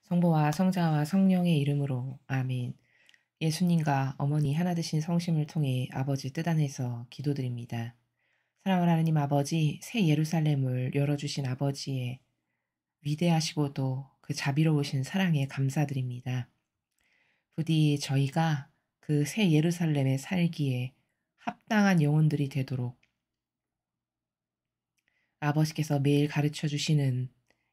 성부와 성자와 성령의 이름으로 아멘. 예수님과 어머니 하나 되신 성심을 통해 아버지 뜻 안에서 기도드립니다. 사랑하는 하나님 아버지, 새 예루살렘을 열어주신 아버지의 위대하시고도 그 자비로우신 사랑에 감사드립니다. 부디 저희가 그 새 예루살렘에 살기에 합당한 영혼들이 되도록 아버지께서 매일 가르쳐 주시는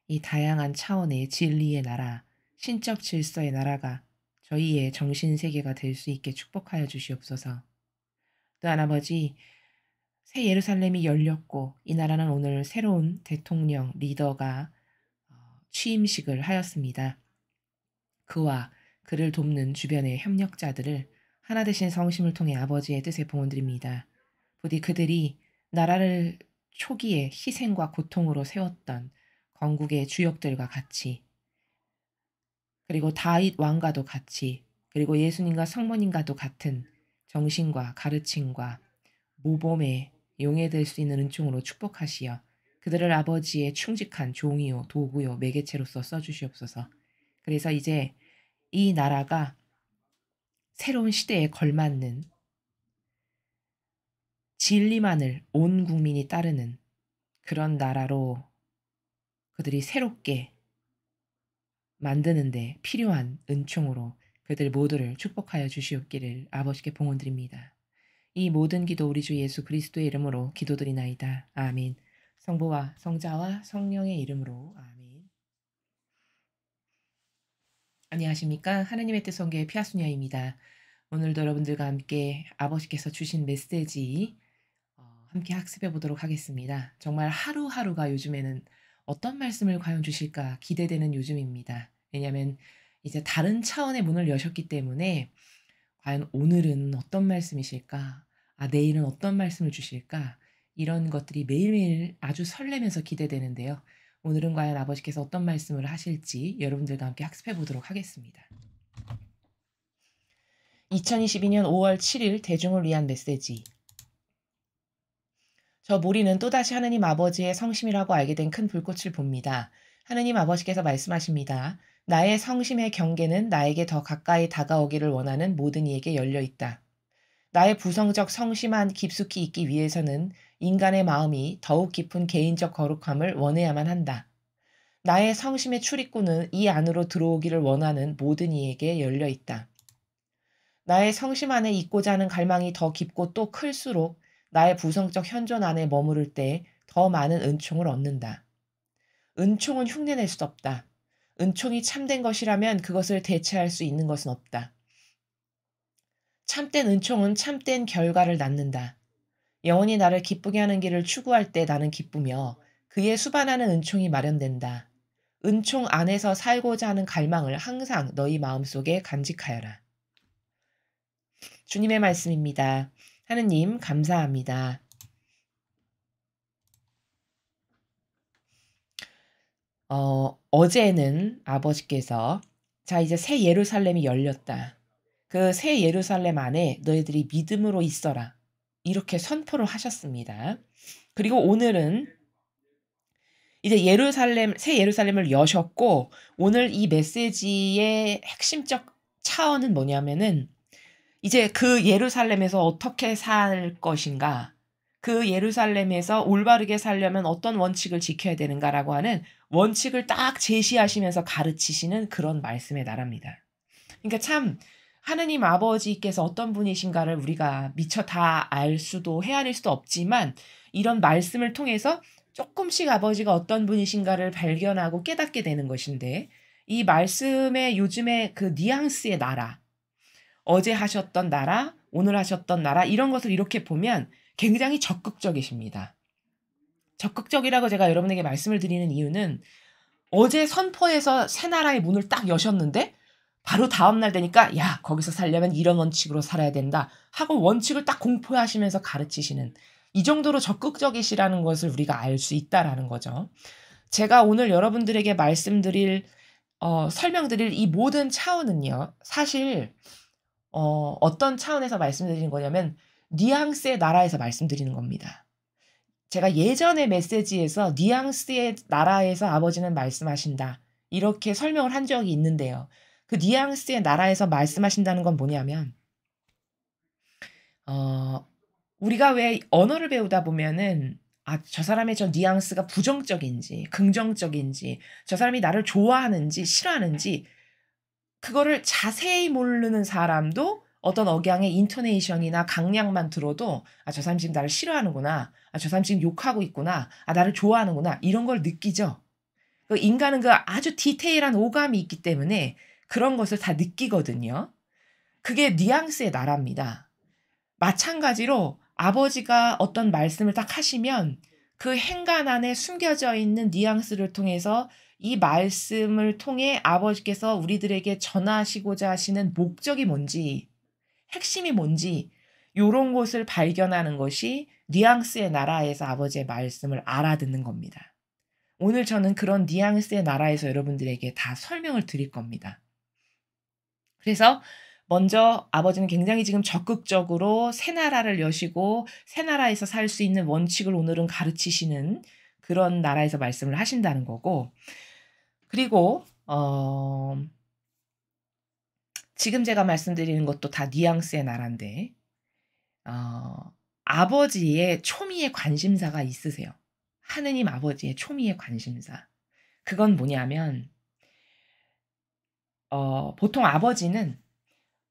이 다양한 차원의 진리의 나라, 신적 질서의 나라가 저희의 정신세계가 될 수 있게 축복하여 주시옵소서. 또한 아버지, 새 예루살렘이 열렸고 이 나라는 오늘 새로운 대통령, 리더가 취임식을 하였습니다. 그와 그를 돕는 주변의 협력자들을 하나 되신 성심을 통해 아버지의 뜻에 봉헌드립니다. 부디 그들이 나라를 초기에 희생과 고통으로 세웠던 건국의 주역들과 같이, 그리고 다윗 왕과도 같이, 그리고 예수님과 성모님과도 같은 정신과 가르침과 모범에 용해될 수 있는 은총으로 축복하시어 그들을 아버지의 충직한 종이요 도구요 매개체로서 써주시옵소서. 그래서 이제 이 나라가 새로운 시대에 걸맞는 진리만을 온 국민이 따르는 그런 나라로 그들이 새롭게 만드는데 필요한 은총으로 그들 모두를 축복하여 주시옵기를 아버지께 봉헌드립니다. 이 모든 기도 우리 주 예수 그리스도의 이름으로 기도드리나이다. 아멘. 성부와 성자와 성령의 이름으로 아멘. 안녕하십니까? 하나님의 뜻 성교의 피아수녀입니다. 오늘도 여러분들과 함께 아버지께서 주신 메시지 함께 학습해 보도록 하겠습니다. 정말 하루하루가 요즘에는 어떤 말씀을 과연 주실까 기대되는 요즘입니다. 왜냐하면 이제 다른 차원의 문을 여셨기 때문에 과연 오늘은 어떤 말씀이실까? 내일은 어떤 말씀을 주실까? 이런 것들이 매일매일 아주 설레면서 기대되는데요. 오늘은 과연 아버지께서 어떤 말씀을 하실지 여러분들과 함께 학습해 보도록 하겠습니다. 2022년 5월 7일 대중을 위한 메시지. 저 모리는 또다시 하느님 아버지의 성심이라고 알게 된 큰 불꽃을 봅니다. 하느님 아버지께서 말씀하십니다. 나의 성심의 경계는 나에게 더 가까이 다가오기를 원하는 모든 이에게 열려 있다. 나의 부성적 성심한 깊숙이 있기 위해서는 인간의 마음이 더욱 깊은 개인적 거룩함을 원해야만 한다. 나의 성심의 출입구는 이 안으로 들어오기를 원하는 모든 이에게 열려 있다. 나의 성심 안에 있고자 하는 갈망이 더 깊고 또 클수록 나의 부성적 현존 안에 머무를 때 더 많은 은총을 얻는다. 은총은 흉내낼 수 없다. 은총이 참된 것이라면 그것을 대체할 수 있는 것은 없다. 참된 은총은 참된 결과를 낳는다. 영원히 나를 기쁘게 하는 길을 추구할 때 나는 기쁘며 그에 수반하는 은총이 마련된다. 은총 안에서 살고자 하는 갈망을 항상 너희 마음속에 간직하여라. 주님의 말씀입니다. 하느님 감사합니다. 어제는 아버지께서 자 이제 새 예루살렘이 열렸다. 그 새 예루살렘 안에 너희들이 믿음으로 있어라. 이렇게 선포를 하셨습니다. 그리고 오늘은 이제 새 예루살렘을 여셨고 오늘 이 메시지의 핵심적 차원은 뭐냐면은 이제 그 예루살렘에서 어떻게 살 것인가, 그 예루살렘에서 올바르게 살려면 어떤 원칙을 지켜야 되는가라고 하는 원칙을 딱 제시하시면서 가르치시는 그런 말씀의 나라입니다. 그러니까 참 하느님 아버지께서 어떤 분이신가를 우리가 미처 다 알 수도 헤아릴 수도 없지만 이런 말씀을 통해서 조금씩 아버지가 어떤 분이신가를 발견하고 깨닫게 되는 것인데 이 말씀의 요즘의 그 뉘앙스의 나라, 어제 하셨던 나라, 오늘 하셨던 나라 이런 것을 이렇게 보면 굉장히 적극적이십니다. 적극적이라고 제가 여러분에게 말씀을 드리는 이유는 어제 선포해서 새 나라의 문을 딱 여셨는데 바로 다음날 되니까 야 거기서 살려면 이런 원칙으로 살아야 된다 하고 원칙을 딱 공포하시면서 가르치시는 이 정도로 적극적이시라는 것을 우리가 알 수 있다라는 거죠. 제가 오늘 여러분들에게 말씀드릴 설명드릴 이 모든 차원은요. 사실 어떤 차원에서 말씀드리는 거냐면 뉘앙스의 나라에서 말씀드리는 겁니다. 제가 예전의 메시지에서 뉘앙스의 나라에서 아버지는 말씀하신다. 이렇게 설명을 한 적이 있는데요. 그 뉘앙스의 나라에서 말씀하신다는 건 뭐냐면 어 우리가 왜 언어를 배우다 보면은 저 사람의 저 뉘앙스가 부정적인지 긍정적인지 저 사람이 나를 좋아하는지 싫어하는지 그거를 자세히 모르는 사람도 어떤 억양의 인토네이션이나 강약만 들어도 '아 저 사람 지금 나를 싫어하는구나. 아 저 사람 지금 욕하고 있구나. 아 나를 좋아하는구나.' 이런 걸 느끼죠. 그 인간은 그 아주 디테일한 오감이 있기 때문에 그런 것을 다 느끼거든요. 그게 뉘앙스의 나라입니다. 마찬가지로 아버지가 어떤 말씀을 딱 하시면 그 행간 안에 숨겨져 있는 뉘앙스를 통해서 이 말씀을 통해 아버지께서 우리들에게 전하시고자 하시는 목적이 뭔지, 핵심이 뭔지 요런 것을 발견하는 것이 뉘앙스의 나라에서 아버지의 말씀을 알아듣는 겁니다. 오늘 저는 그런 뉘앙스의 나라에서 여러분들에게 다 설명을 드릴 겁니다. 그래서 먼저 아버지는 굉장히 지금 적극적으로 새 나라를 여시고 새 나라에서 살 수 있는 원칙을 오늘은 가르치시는 그런 나라에서 말씀을 하신다는 거고 그리고 지금 제가 말씀드리는 것도 다 뉘앙스의 나라인데 아버지의 초미의 관심사가 있으세요. 하느님 아버지의 초미의 관심사. 그건 뭐냐면 보통 아버지는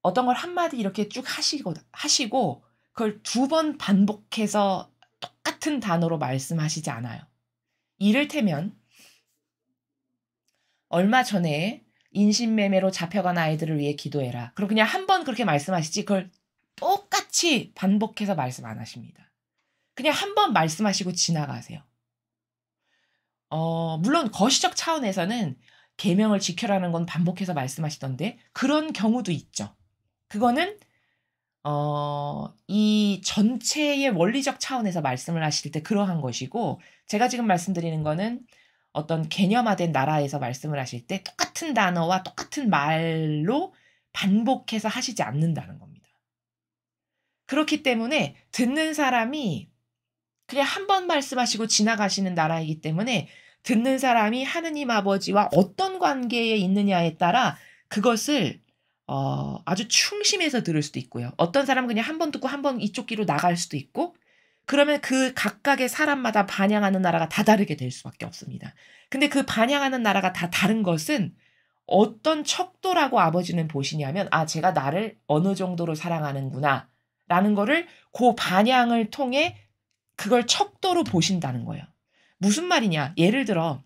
어떤 걸 한마디 이렇게 쭉 하시고 그걸 2번 반복해서 똑같은 단어로 말씀하시지 않아요. 이를테면 얼마 전에 인신매매로 잡혀간 아이들을 위해 기도해라. 그럼 그냥 한 번 그렇게 말씀하시지 그걸 똑같이 반복해서 말씀 안 하십니다. 그냥 한 번 말씀하시고 지나가세요. 물론 거시적 차원에서는 계명을 지켜라는 건 반복해서 말씀하시던데 그런 경우도 있죠. 그거는 이 전체의 원리적 차원에서 말씀을 하실 때 그러한 것이고 제가 지금 말씀드리는 거는 어떤 개념화된 나라에서 말씀을 하실 때 똑같은 단어와 똑같은 말로 반복해서 하시지 않는다는 겁니다. 그렇기 때문에 듣는 사람이 그냥 한 번 말씀하시고 지나가시는 나라이기 때문에 듣는 사람이 하느님 아버지와 어떤 관계에 있느냐에 따라 그것을 아주 충심해서 들을 수도 있고요. 어떤 사람은 그냥 한 번 듣고 한 번 이쪽 귀로 나갈 수도 있고 그러면 그 각각의 사람마다 반영하는 나라가 다 다르게 될 수밖에 없습니다. 근데 그 반영하는 나라가 다 다른 것은 어떤 척도라고 아버지는 보시냐면 '아 제가 나를 어느 정도로 사랑하는구나.' 라는 거를 고 반향을 통해 그걸 척도로 보신다는 거예요. 무슨 말이냐? 예를 들어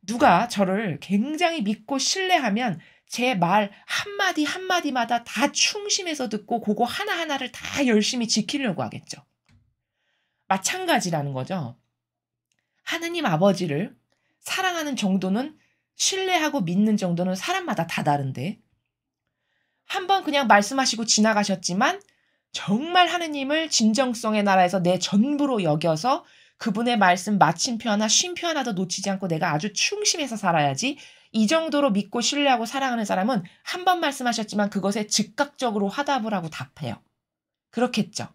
누가 저를 굉장히 믿고 신뢰하면 제 말 한마디 한마디마다 다 충심해서 듣고 그거 하나하나를 다 열심히 지키려고 하겠죠. 마찬가지라는 거죠. 하느님 아버지를 사랑하는 정도는 신뢰하고 믿는 정도는 사람마다 다 다른데 한 번 그냥 말씀하시고 지나가셨지만 정말 하느님을 진정성의 나라에서 내 전부로 여겨서 그분의 말씀 마침표 하나 쉼표 하나도 놓치지 않고 내가 아주 충심해서 살아야지 이 정도로 믿고 신뢰하고 사랑하는 사람은 한 번 말씀하셨지만 그것에 즉각적으로 화답을 하고 답해요. 그렇겠죠.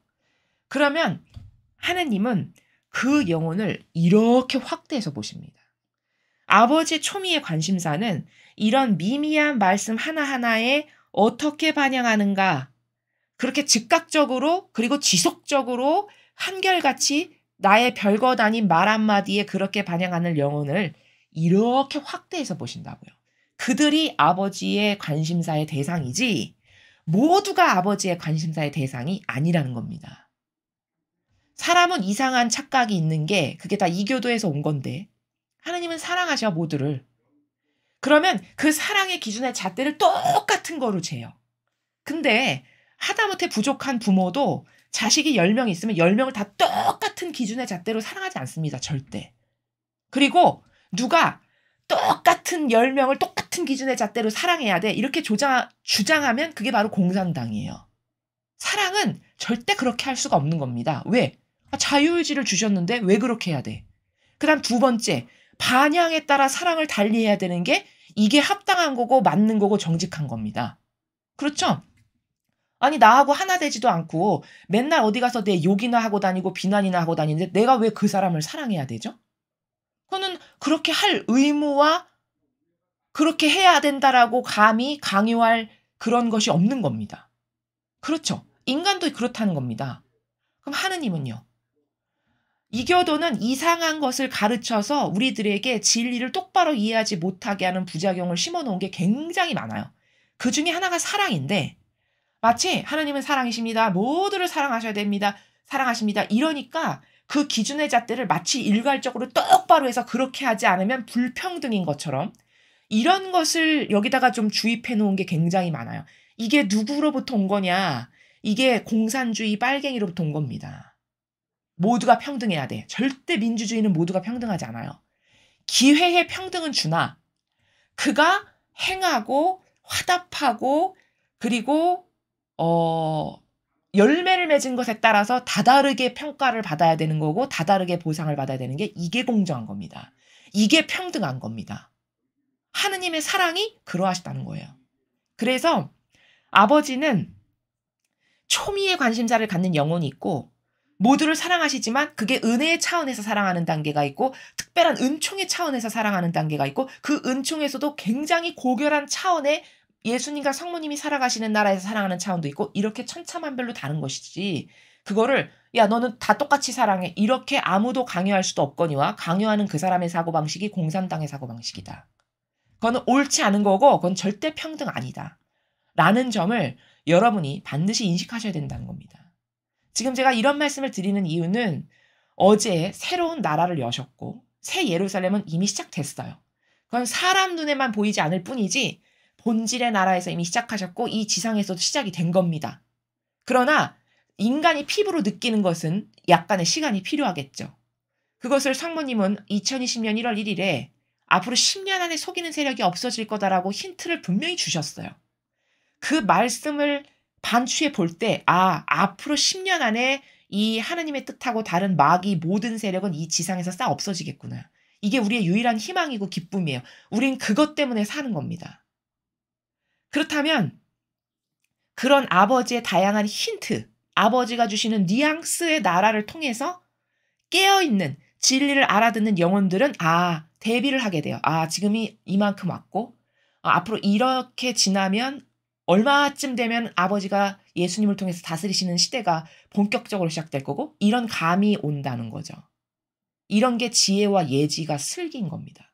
그러면 하느님은 그 영혼을 이렇게 확대해서 보십니다. 아버지의 초미의 관심사는 이런 미미한 말씀 하나하나에 어떻게 반영하는가 그렇게 즉각적으로 그리고 지속적으로 한결같이 나의 별것 아닌 말 한마디에 그렇게 반영하는 영혼을 이렇게 확대해서 보신다고요. 그들이 아버지의 관심사의 대상이지 모두가 아버지의 관심사의 대상이 아니라는 겁니다. 사람은 이상한 착각이 있는 게 그게 다 이교도에서 온 건데 하느님은 사랑하셔 모두를. 그러면 그 사랑의 기준의 잣대를 똑같은 거로 재요. 근데 하다못해 부족한 부모도 자식이 10명 있으면 10명을 다 똑같은 기준의 잣대로 사랑하지 않습니다. 절대. 그리고 누가 똑같은 10명을 똑같은 기준의 잣대로 사랑해야 돼. 이렇게 주장하면 그게 바로 공산당이에요. 사랑은 절대 그렇게 할 수가 없는 겁니다. 왜? 자유의지를 주셨는데 왜 그렇게 해야 돼? 그다음 2번째, 반향에 따라 사랑을 달리해야 되는 게 이게 합당한 거고 맞는 거고 정직한 겁니다. 그렇죠? 아니 나하고 하나 되지도 않고 맨날 어디 가서 내 욕이나 하고 다니고 비난이나 하고 다니는데 내가 왜 그 사람을 사랑해야 되죠? 그거는 그렇게 할 의무와 그렇게 해야 된다라고 감히 강요할 그런 것이 없는 겁니다. 그렇죠. 인간도 그렇다는 겁니다. 그럼 하느님은요? 이교도는 이상한 것을 가르쳐서 우리들에게 진리를 똑바로 이해하지 못하게 하는 부작용을 심어 놓은 게 굉장히 많아요. 그 중에 하나가 사랑인데 마치 하나님은 사랑이십니다. 모두를 사랑하셔야 됩니다. 사랑하십니다. 이러니까 그 기준의 잣대를 마치 일괄적으로 똑바로 해서 그렇게 하지 않으면 불평등인 것처럼 이런 것을 여기다가 좀 주입해 놓은 게 굉장히 많아요. 이게 누구로부터 온 거냐? 이게 공산주의 빨갱이로부터 온 겁니다. 모두가 평등해야 돼. 절대 민주주의는 모두가 평등하지 않아요. 기회의 평등은 주나 그가 행하고 화답하고 그리고 열매를 맺은 것에 따라서 다다르게 평가를 받아야 되는 거고 다다르게 보상을 받아야 되는 게 이게 공정한 겁니다. 이게 평등한 겁니다. 하느님의 사랑이 그러하시다는 거예요. 그래서 아버지는 초미의 관심사를 갖는 영혼이 있고 모두를 사랑하시지만 그게 은혜의 차원에서 사랑하는 단계가 있고 특별한 은총의 차원에서 사랑하는 단계가 있고 그 은총에서도 굉장히 고결한 차원의 예수님과 성모님이 살아가시는 나라에서 사랑하는 차원도 있고 이렇게 천차만별로 다른 것이지 그거를 야 너는 다 똑같이 사랑해 이렇게 아무도 강요할 수도 없거니와 강요하는 그 사람의 사고방식이 공산당의 사고방식이다. 그건 옳지 않은 거고 그건 절대 평등 아니다. 라는 점을 여러분이 반드시 인식하셔야 된다는 겁니다. 지금 제가 이런 말씀을 드리는 이유는 어제 새로운 나라를 여셨고 새 예루살렘은 이미 시작됐어요. 그건 사람 눈에만 보이지 않을 뿐이지 본질의 나라에서 이미 시작하셨고 이 지상에서도 시작이 된 겁니다. 그러나 인간이 피부로 느끼는 것은 약간의 시간이 필요하겠죠. 그것을 성모님은 2020년 1월 1일에 앞으로 10년 안에 속이는 세력이 없어질 거다라고 힌트를 분명히 주셨어요. 그 말씀을 반추해 볼 때, 앞으로 10년 안에 이 하나님의 뜻하고 다른 마귀 모든 세력은 이 지상에서 싹 없어지겠구나. 이게 우리의 유일한 희망이고 기쁨이에요. 우린 그것 때문에 사는 겁니다. 그렇다면 그런 아버지의 다양한 힌트, 아버지가 주시는 뉘앙스의 나라를 통해서 깨어있는 진리를 알아듣는 영혼들은 대비를 하게 돼요. 지금이 이만큼 왔고 앞으로 이렇게 지나면 얼마쯤 되면 아버지가 예수님을 통해서 다스리시는 시대가 본격적으로 시작될 거고 이런 감이 온다는 거죠. 이런 게 지혜와 예지가 슬기인 겁니다.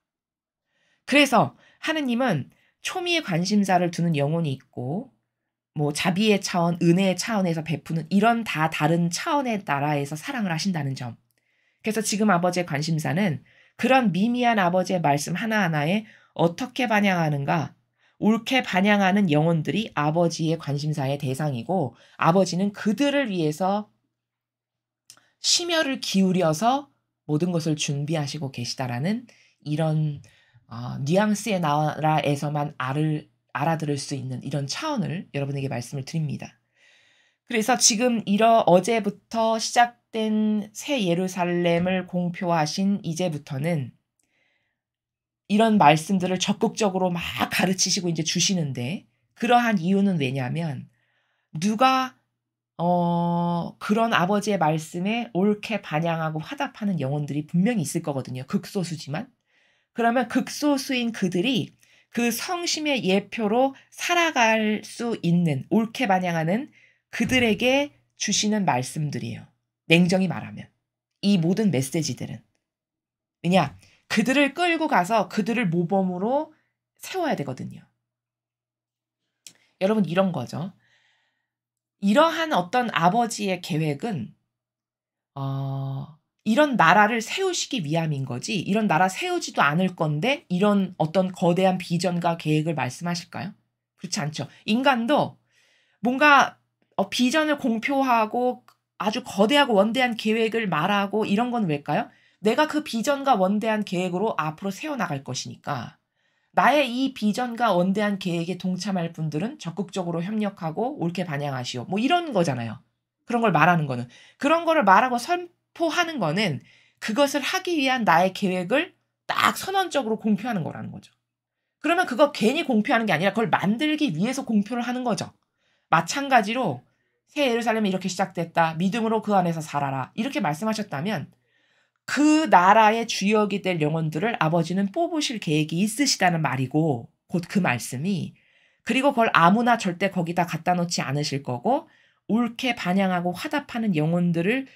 그래서 하느님은 초미의 관심사를 두는 영혼이 있고 자비의 차원, 은혜의 차원에서 베푸는 이런 다 다른 차원의 나라에서 사랑을 하신다는 점. 그래서 지금 아버지의 관심사는 그런 미미한 아버지의 말씀 하나하나에 어떻게 반영하는가 옳게 반영하는 영혼들이 아버지의 관심사의 대상이고 아버지는 그들을 위해서 심혈을 기울여서 모든 것을 준비하시고 계시다라는 이런 뉘앙스의 나라에서만 알아들을 수 있는 이런 차원을 여러분에게 말씀을 드립니다. 그래서 지금 어제부터 시작된 새 예루살렘을 공표하신 이제부터는 이런 말씀들을 적극적으로 막 가르치시고 이제 주시는데 그러한 이유는 왜냐하면 누가 그런 아버지의 말씀에 옳게 반영하고 화답하는 영혼들이 분명히 있을 거거든요. 극소수지만. 그러면 극소수인 그들이 그 성심의 예표로 살아갈 수 있는 옳게 반영하는 그들에게 주시는 말씀들이에요. 냉정히 말하면. 이 모든 메시지들은. 왜냐? 그들을 끌고 가서 그들을 모범으로 세워야 되거든요. 여러분 이런 거죠. 이러한 어떤 아버지의 계획은 이런 나라를 세우시기 위함인 거지 이런 나라 세우지도 않을 건데 이런 어떤 거대한 비전과 계획을 말씀하실까요? 그렇지 않죠. 인간도 뭔가 비전을 공표하고 아주 거대하고 원대한 계획을 말하고 이런 건 왜일까요? 내가 그 비전과 원대한 계획으로 앞으로 세워나갈 것이니까 나의 이 비전과 원대한 계획에 동참할 분들은 적극적으로 협력하고 옳게 반영하시오. 이런 거잖아요. 그런 걸 말하는 거는. 그런 거를 말하고 선포하는 거는 그것을 하기 위한 나의 계획을 딱 선언적으로 공표하는 거라는 거죠. 그러면 그거 괜히 공표하는 게 아니라 그걸 만들기 위해서 공표를 하는 거죠. 마찬가지로 새 예루살렘이 이렇게 시작됐다. 믿음으로 그 안에서 살아라. 이렇게 말씀하셨다면 그 나라의 주역이 될 영혼들을 아버지는 뽑으실 계획이 있으시다는 말이고 곧 그 말씀이 그리고 그걸 아무나 절대 거기다 갖다 놓지 않으실 거고 옳게 반향하고 화답하는 영혼들을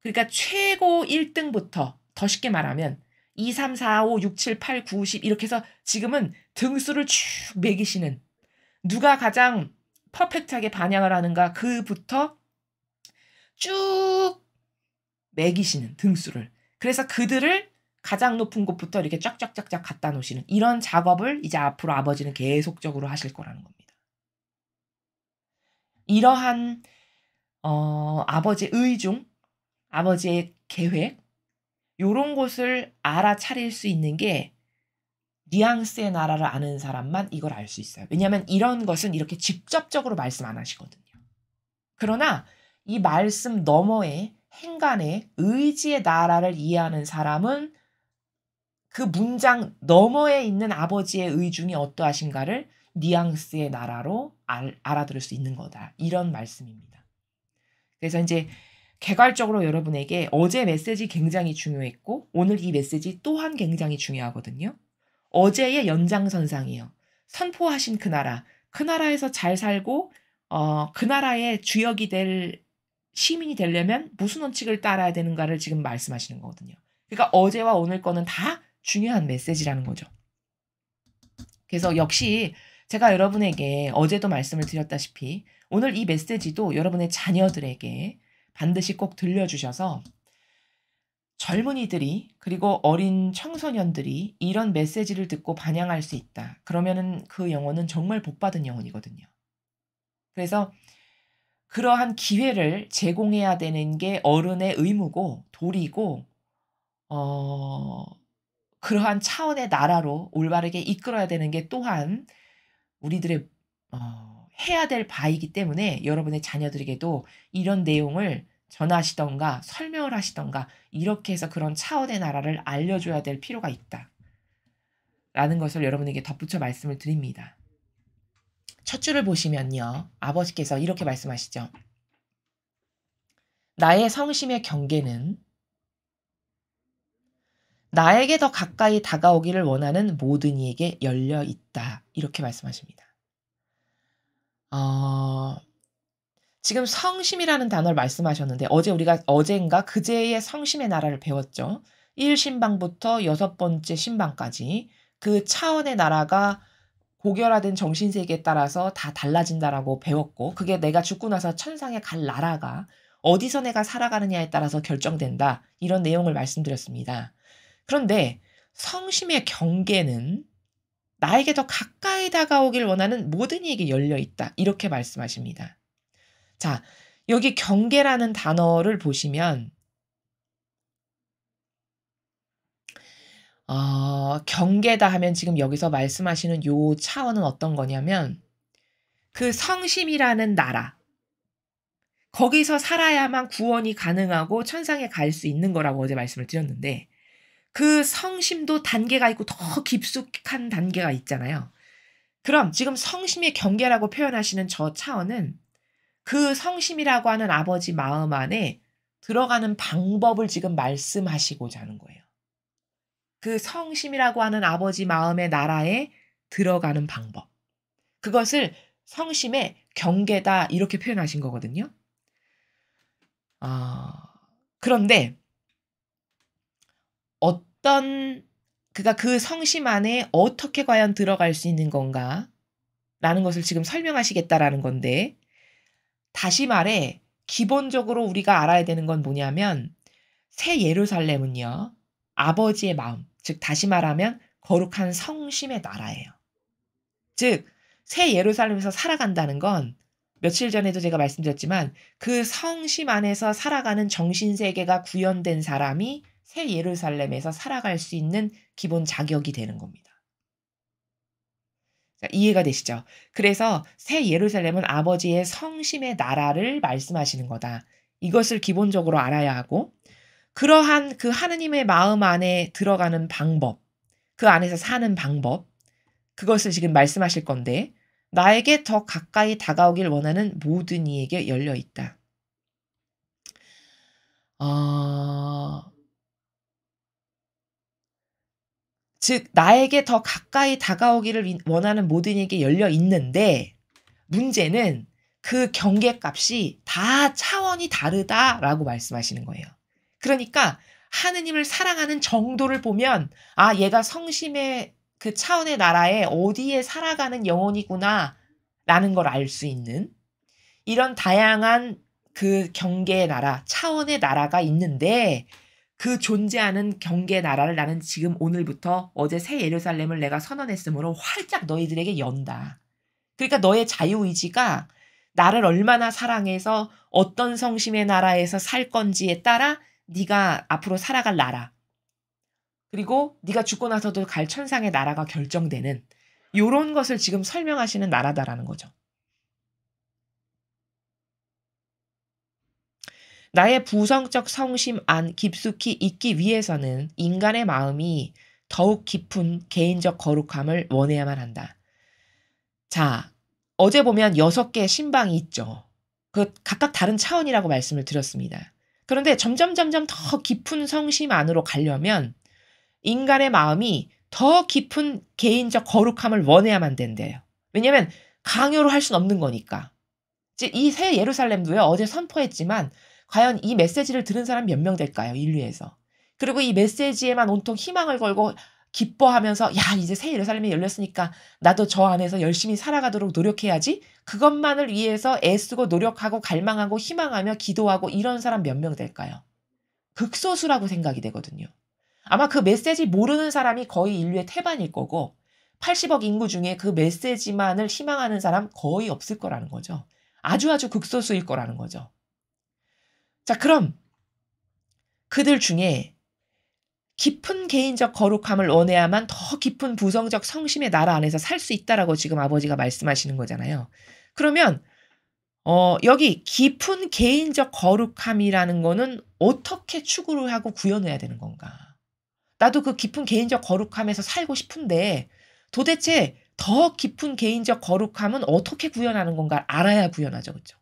그러니까 최고 1등부터 더 쉽게 말하면 2, 3, 4, 5, 6, 7, 8, 9, 10 이렇게 해서 지금은 등수를 쭉 매기시는 누가 가장 퍼펙트하게 반향을 하는가 그부터 쭉 매기시는 등수를. 그래서 그들을 가장 높은 곳부터 이렇게 쫙쫙쫙쫙 갖다 놓으시는 이런 작업을 이제 앞으로 아버지는 계속적으로 하실 거라는 겁니다. 이러한 아버지의 의중, 아버지의 계획 요런 것을 알아차릴 수 있는 게 뉘앙스의 나라를 아는 사람만 이걸 알 수 있어요. 왜냐하면 이런 것은 이렇게 직접적으로 말씀 안 하시거든요. 그러나 이 말씀 너머의 행간의 의지의 나라를 이해하는 사람은 그 문장 너머에 있는 아버지의 의중이 어떠하신가를 뉘앙스의 나라로 알아들을 수 있는 거다. 이런 말씀입니다. 그래서 이제 개괄적으로 여러분에게 어제 메시지 굉장히 중요했고 오늘 이 메시지 또한 굉장히 중요하거든요. 어제의 연장선상이에요. 선포하신 그 나라, 그 나라에서 잘 살고 그 나라의 주역이 될 시민이 되려면 무슨 원칙을 따라야 되는가를 지금 말씀하시는 거거든요. 그러니까 어제와 오늘 거는 다 중요한 메시지라는 거죠. 그래서 역시 제가 여러분에게 어제도 말씀을 드렸다시피 오늘 이 메시지도 여러분의 자녀들에게 반드시 꼭 들려주셔서 젊은이들이 그리고 어린 청소년들이 이런 메시지를 듣고 반향할 수 있다. 그러면은 그 영혼은 정말 복받은 영혼이거든요. 그래서 그러한 기회를 제공해야 되는 게 어른의 의무고 도리고 그러한 차원의 나라로 올바르게 이끌어야 되는 게 또한 우리들의 해야 될 바이기 때문에 여러분의 자녀들에게도 이런 내용을 전하시던가 설명을 하시던가 이렇게 해서 그런 차원의 나라를 알려줘야 될 필요가 있다. 라는 것을 여러분에게 덧붙여 말씀을 드립니다. 첫 줄을 보시면요. 아버지께서 이렇게 말씀하시죠. 나의 성심의 경계는 나에게 더 가까이 다가오기를 원하는 모든 이에게 열려 있다. 이렇게 말씀하십니다. 지금 성심이라는 단어를 말씀하셨는데 우리가 어젠가 그제의 성심의 나라를 배웠죠. 1신방부터 6번째 신방까지 그 차원의 나라가 고결화된 정신세계에 따라서 다 달라진다라고 배웠고 그게 내가 죽고 나서 천상에 갈 나라가 어디서 내가 살아가느냐에 따라서 결정된다. 이런 내용을 말씀드렸습니다. 그런데 성심의 경계는 나에게 더 가까이 다가오길 원하는 모든 이에게 열려 있다. 이렇게 말씀하십니다. 자, 여기 경계라는 단어를 보시면 경계다 하면 지금 여기서 말씀하시는 요 차원은 어떤 거냐면 그 성심이라는 나라 거기서 살아야만 구원이 가능하고 천상에 갈 수 있는 거라고 어제 말씀을 드렸는데 그 성심도 단계가 있고 더 깊숙한 단계가 있잖아요. 그럼 지금 성심의 경계라고 표현하시는 저 차원은 그 성심이라고 하는 아버지 마음 안에 들어가는 방법을 지금 말씀하시고자 하는 거예요. 그 성심이라고 하는 아버지 마음의 나라에 들어가는 방법. 그것을 성심의 경계다 이렇게 표현하신 거거든요. 그런데 그가 그 성심 안에 어떻게 과연 들어갈 수 있는 건가? 라는 것을 지금 설명하시겠다라는 건데 다시 말해 기본적으로 우리가 알아야 되는 건 뭐냐면 새 예루살렘은요. 아버지의 마음, 즉 다시 말하면 거룩한 성심의 나라예요. 즉 새 예루살렘에서 살아간다는 건 며칠 전에도 제가 말씀드렸지만 그 성심 안에서 살아가는 정신세계가 구현된 사람이 새 예루살렘에서 살아갈 수 있는 기본 자격이 되는 겁니다. 자, 이해가 되시죠? 그래서 새 예루살렘은 아버지의 성심의 나라를 말씀하시는 거다. 이것을 기본적으로 알아야 하고 그러한 그 하느님의 마음 안에 들어가는 방법, 그 안에서 사는 방법, 그것을 지금 말씀하실 건데 나에게 더 가까이 다가오길 원하는 모든 이에게 열려 있다. 즉 나에게 더 가까이 다가오기를 원하는 모든 이에게 열려 있는데 문제는 그 경계값이 다 차원이 다르다라고 말씀하시는 거예요. 그러니까 하느님을 사랑하는 정도를 보면 아 얘가 성심의 그 차원의 나라에 어디에 살아가는 영혼이구나라는 걸 알 수 있는 이런 다양한 그 경계의 나라, 차원의 나라가 있는데 그 존재하는 경계의 나라를 나는 지금 오늘부터 어제 새 예루살렘을 내가 선언했으므로 활짝 너희들에게 연다. 그러니까 너의 자유의지가 나를 얼마나 사랑해서 어떤 성심의 나라에서 살 건지에 따라 네가 앞으로 살아갈 나라 그리고 네가 죽고 나서도 갈 천상의 나라가 결정되는 요런 것을 지금 설명하시는 나라다라는 거죠. 나의 부성적 성심 안 깊숙이 있기 위해서는 인간의 마음이 더욱 깊은 개인적 거룩함을 원해야만 한다. 자, 어제 보면 6개의 신방이 있죠. 그 각각 다른 차원이라고 말씀을 드렸습니다. 그런데 점점 더 깊은 성심 안으로 가려면 인간의 마음이 더 깊은 개인적 거룩함을 원해야만 된대요. 왜냐하면 강요로 할 수는 없는 거니까. 이 새 예루살렘도요. 어제 선포했지만 과연 이 메시지를 들은 사람 몇 명 될까요? 인류에서. 그리고 이 메시지에만 온통 희망을 걸고 기뻐하면서 야 이제 새 예루살렘이 열렸으니까 나도 저 안에서 열심히 살아가도록 노력해야지. 그것만을 위해서 애쓰고 노력하고 갈망하고 희망하며 기도하고 이런 사람 몇 명 될까요? 극소수라고 생각이 되거든요. 아마 그 메시지 모르는 사람이 거의 인류의 태반일 거고 80억 인구 중에 그 메시지만을 희망하는 사람 거의 없을 거라는 거죠. 아주 극소수일 거라는 거죠. 자, 그럼 그들 중에 깊은 개인적 거룩함을 원해야만 더 깊은 부성적 성심의 나라 안에서 살 수 있다라고 지금 아버지가 말씀하시는 거잖아요. 그러면 여기 깊은 개인적 거룩함이라는 거는 어떻게 추구를 하고 구현해야 되는 건가? 나도 그 깊은 개인적 거룩함에서 살고 싶은데 도대체 더 깊은 개인적 거룩함은 어떻게 구현하는 건가 알아야 구현하죠. 그렇죠?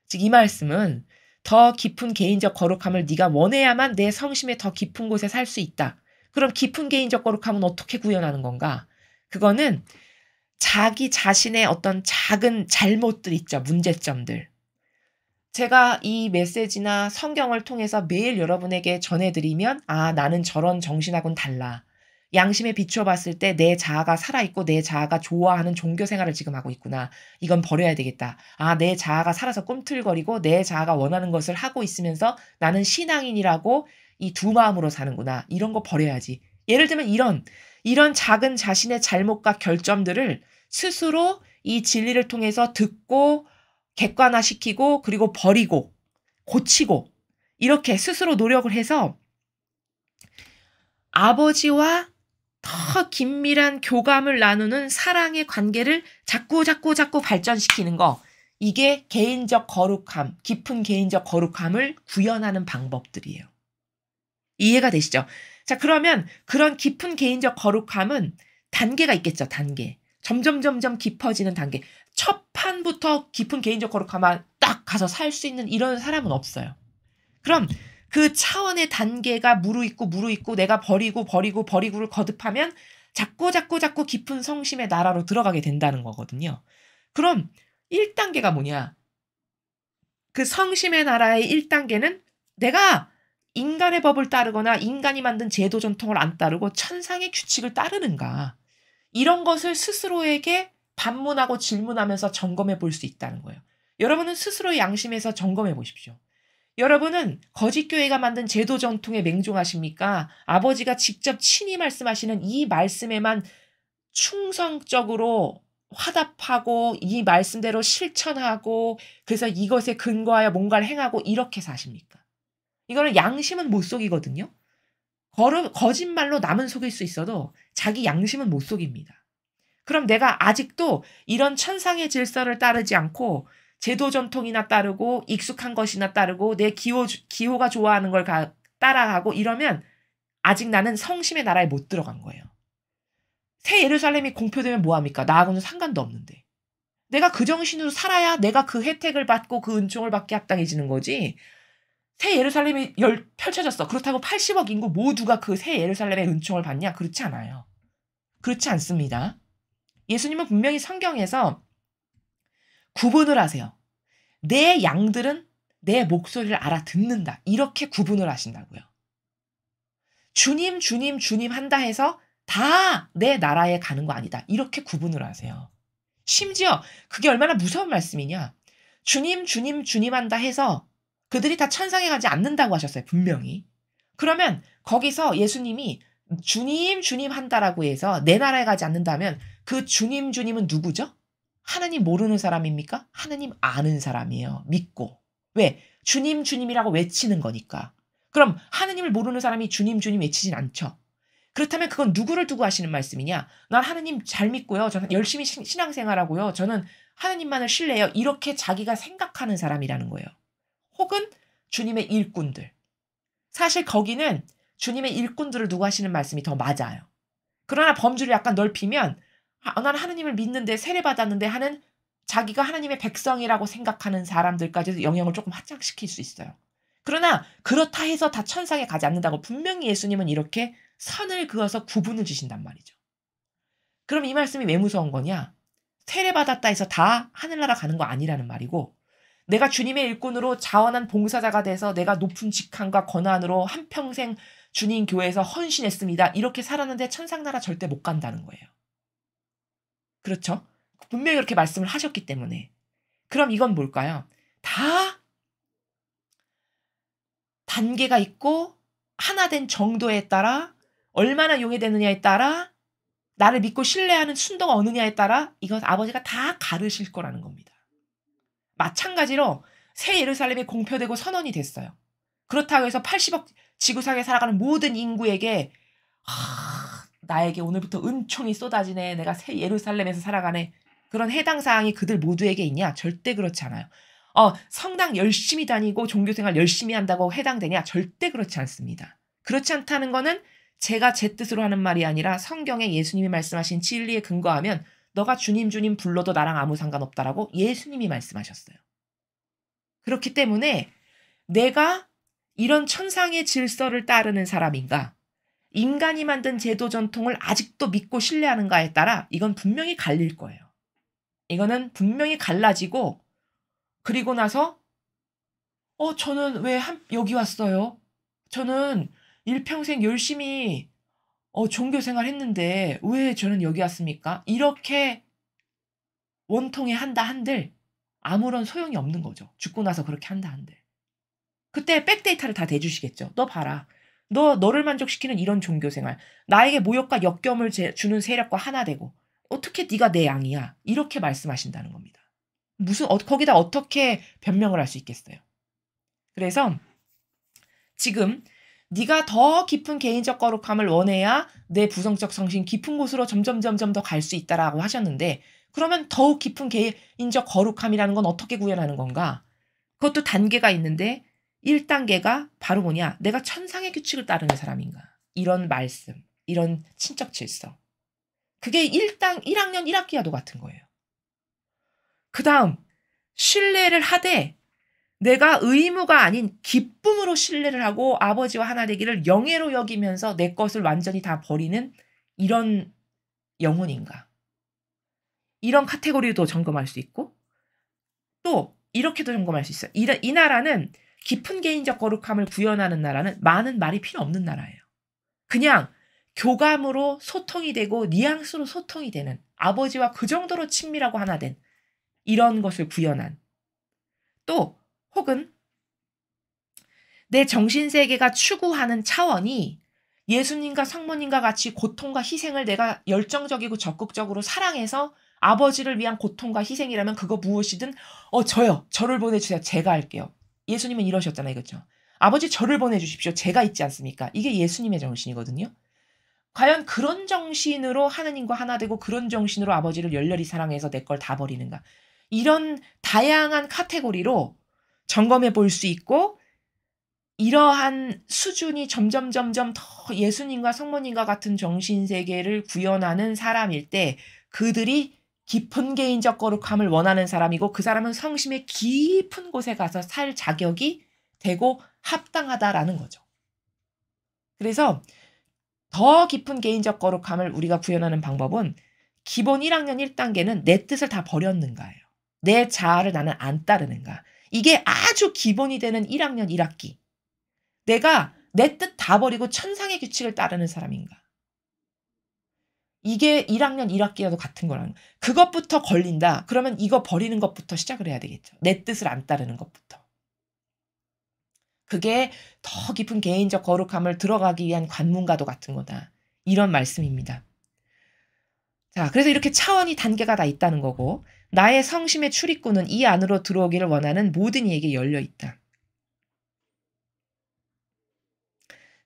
즉 이 말씀은 더 깊은 개인적 거룩함을 네가 원해야만 내 성심의 더 깊은 곳에 살 수 있다. 그럼 깊은 개인적 거룩함은 어떻게 구현하는 건가? 그거는 자기 자신의 어떤 작은 잘못들 있죠. 문제점들. 제가 이 메시지나 성경을 통해서 매일 여러분에게 전해드리면 아 나는 저런 정신하고는 달라. 양심에 비추어 봤을 때 내 자아가 살아있고 내 자아가 좋아하는 종교 생활을 지금 하고 있구나. 이건 버려야 되겠다. 아, 내 자아가 살아서 꿈틀거리고 내 자아가 원하는 것을 하고 있으면서 나는 신앙인이라고 이 두 마음으로 사는구나. 이런 거 버려야지. 예를 들면 이런 작은 자신의 잘못과 결점들을 스스로 이 진리를 통해서 듣고 객관화시키고 그리고 버리고 고치고 이렇게 스스로 노력을 해서 아버지와 더 긴밀한 교감을 나누는 사랑의 관계를 자꾸 발전시키는 거. 이게 개인적 거룩함, 깊은 개인적 거룩함을 구현하는 방법들이에요. 이해가 되시죠? 자, 그러면 그런 깊은 개인적 거룩함은 단계가 있겠죠, 단계. 점점 깊어지는 단계. 첫 판부터 깊은 개인적 거룩함만 딱 가서 살 수 있는 이런 사람은 없어요. 그럼 그 차원의 단계가 무르익고 내가 버리고를 거듭하면 자꾸 깊은 성심의 나라로 들어가게 된다는 거거든요. 그럼 1단계가 뭐냐? 그 성심의 나라의 1단계는 내가 인간의 법을 따르거나 인간이 만든 제도 전통을 안 따르고 천상의 규칙을 따르는가. 이런 것을 스스로에게 반문하고 질문하면서 점검해 볼 수 있다는 거예요. 여러분은 스스로의 양심에서 점검해 보십시오. 여러분은 거짓 교회가 만든 제도 전통에 맹종하십니까? 아버지가 직접 친히 말씀하시는 이 말씀에만 충성적으로 화답하고 이 말씀대로 실천하고 그래서 이것에 근거하여 뭔가를 행하고 이렇게 사십니까? 이거는 양심은 못 속이거든요. 거짓말로 남은 속일 수 있어도 자기 양심은 못 속입니다. 그럼 내가 아직도 이런 천상의 질서를 따르지 않고 제도 전통이나 따르고 익숙한 것이나 따르고 내 기호가 좋아하는 걸 따라가고 이러면 아직 나는 성심의 나라에 못 들어간 거예요. 새 예루살렘이 공표되면 뭐합니까? 나하고는 상관도 없는데. 내가 그 정신으로 살아야 내가 그 혜택을 받고 그 은총을 받게 합당해지는 거지. 새 예루살렘이 펼쳐졌어. 그렇다고 80억 인구 모두가 그 새 예루살렘의 은총을 받냐? 그렇지 않아요. 그렇지 않습니다. 예수님은 분명히 성경에서 구분을 하세요. 내 양들은 내 목소리를 알아듣는다. 이렇게 구분을 하신다고요. 주님, 주님, 주님 한다 해서 다 내 나라에 가는 거 아니다. 이렇게 구분을 하세요. 심지어 그게 얼마나 무서운 말씀이냐. 주님, 주님, 주님 한다 해서 그들이 다 천상에 가지 않는다고 하셨어요. 분명히. 그러면 거기서 예수님이 주님, 주님 한다라고 해서 내 나라에 가지 않는다면 그 주님, 주님은 누구죠? 하나님 모르는 사람입니까? 하나님 아는 사람이에요. 믿고. 왜? 주님, 주님이라고 외치는 거니까. 그럼 하나님을 모르는 사람이 주님, 주님 외치진 않죠. 그렇다면 그건 누구를 두고 하시는 말씀이냐? 난 하나님 잘 믿고요. 저는 열심히 신앙생활하고요. 저는 하나님만을 신뢰해요. 이렇게 자기가 생각하는 사람이라는 거예요. 혹은 주님의 일꾼들. 사실 거기는 주님의 일꾼들을 두고 하시는 말씀이 더 맞아요. 그러나 범주를 약간 넓히면 나는 하나님을 믿는데 세례받았는데 하는 자기가 하나님의 백성이라고 생각하는 사람들까지도 영향을 조금 확장시킬 수 있어요. 그러나 그렇다 해서 다 천상에 가지 않는다고 분명히 예수님은 이렇게 선을 그어서 구분을 주신단 말이죠. 그럼 이 말씀이 왜 무서운 거냐? 세례받았다 해서 다 하늘나라 가는 거 아니라는 말이고 내가 주님의 일꾼으로 자원한 봉사자가 돼서 내가 높은 직함과 권한으로 한평생 주님 교회에서 헌신했습니다. 이렇게 살았는데 천상나라 절대 못 간다는 거예요. 그렇죠? 분명히 그렇게 말씀을 하셨기 때문에. 그럼 이건 뭘까요? 다 단계가 있고 하나 된 정도에 따라 얼마나 용해되느냐에 따라 나를 믿고 신뢰하는 순도가 어느냐에 따라 이것 아버지가 다 가르실 거라는 겁니다. 마찬가지로 새 예루살렘이 공표되고 선언이 됐어요. 그렇다고 해서 80억 지구상에 살아가는 모든 인구에게 나에게 오늘부터 은총이 쏟아지네. 내가 새 예루살렘에서 살아가네. 그런 해당 사항이 그들 모두에게 있냐? 절대 그렇지 않아요. 성당 열심히 다니고 종교생활 열심히 한다고 해당되냐? 절대 그렇지 않습니다. 그렇지 않다는 거는 제가 제 뜻으로 하는 말이 아니라 성경에 예수님이 말씀하신 진리에 근거하면 너가 주님 주님 불러도 나랑 아무 상관없다라고 예수님이 말씀하셨어요. 그렇기 때문에 내가 이런 천상의 질서를 따르는 사람인가? 인간이 만든 제도 전통을 아직도 믿고 신뢰하는가에 따라 이건 분명히 갈릴 거예요. 이거는 분명히 갈라지고 그리고 나서 저는 왜 여기 왔어요? 저는 일평생 열심히 종교생활 했는데 왜 저는 여기 왔습니까? 이렇게 원통에 한다 한들 아무런 소용이 없는 거죠. 죽고 나서 그렇게 한다 한들. 그때 백데이터를 다 대주시겠죠. 너 봐라. 너를 만족시키는 이런 종교생활. 나에게 모욕과 역경을 주는 세력과 하나 되고 어떻게 네가 내 양이야. 이렇게 말씀하신다는 겁니다. 거기다 어떻게 변명을 할 수 있겠어요. 그래서 지금 네가 더 깊은 개인적 거룩함을 원해야 내 부성적 성신 깊은 곳으로 점점 더 갈 수 있다라고 하셨는데 그러면 더욱 깊은 개인적 거룩함이라는 건 어떻게 구현하는 건가? 그것도 단계가 있는데 1단계가 바로 뭐냐? 내가 천상의 규칙을 따르는 사람인가? 이런 말씀, 이런 친적 질서. 그게 1학년 1학기와도 같은 거예요. 그 다음 신뢰를 하되 내가 의무가 아닌 기쁨으로 신뢰를 하고 아버지와 하나 되기를 영예로 여기면서 내 것을 완전히 다 버리는 이런 영혼인가? 이런 카테고리도 점검할 수 있고 또 이렇게도 점검할 수 있어요. 이 나라는 깊은 개인적 거룩함을 구현하는 나라는 많은 말이 필요 없는 나라예요. 그냥 교감으로 소통이 되고 뉘앙스로 소통이 되는 아버지와 그 정도로 친밀하고 하나 된 이런 것을 구현한 또 혹은 내 정신세계가 추구하는 차원이 예수님과 성모님과 같이 고통과 희생을 내가 열정적이고 적극적으로 사랑해서 아버지를 위한 고통과 희생이라면 그거 무엇이든 저를 보내주세요. 제가 할게요. 예수님은 이러셨잖아요. 그렇죠? 아버지 저를 보내주십시오. 제가 있지 않습니까? 이게 예수님의 정신이거든요. 과연 그런 정신으로 하느님과 하나 되고 그런 정신으로 아버지를 열렬히 사랑해서 내 걸 다 버리는가? 이런 다양한 카테고리로 점검해 볼 수 있고 이러한 수준이 점점 더 예수님과 성모님과 같은 정신세계를 구현하는 사람일 때 그들이 깊은 개인적 거룩함을 원하는 사람이고 그 사람은 성심의 깊은 곳에 가서 살 자격이 되고 합당하다라는 거죠. 그래서 더 깊은 개인적 거룩함을 우리가 구현하는 방법은 기본 1학년 1단계는 내 뜻을 다 버렸는가예요. 내 자아를 나는 안 따르는가. 이게 아주 기본이 되는 1학년 1학기. 내가 내 뜻 다 버리고 천상의 규칙을 따르는 사람인가. 이게 1학년 1학기라도 같은 거라는 거예요. 그것부터 걸린다. 그러면 이거 버리는 것부터 시작을 해야 되겠죠. 내 뜻을 안 따르는 것부터. 그게 더 깊은 개인적 거룩함을 들어가기 위한 관문과도 같은 거다. 이런 말씀입니다. 자, 그래서 이렇게 차원이 단계가 다 있다는 거고 나의 성심의 출입구는 이 안으로 들어오기를 원하는 모든 이에게 열려 있다.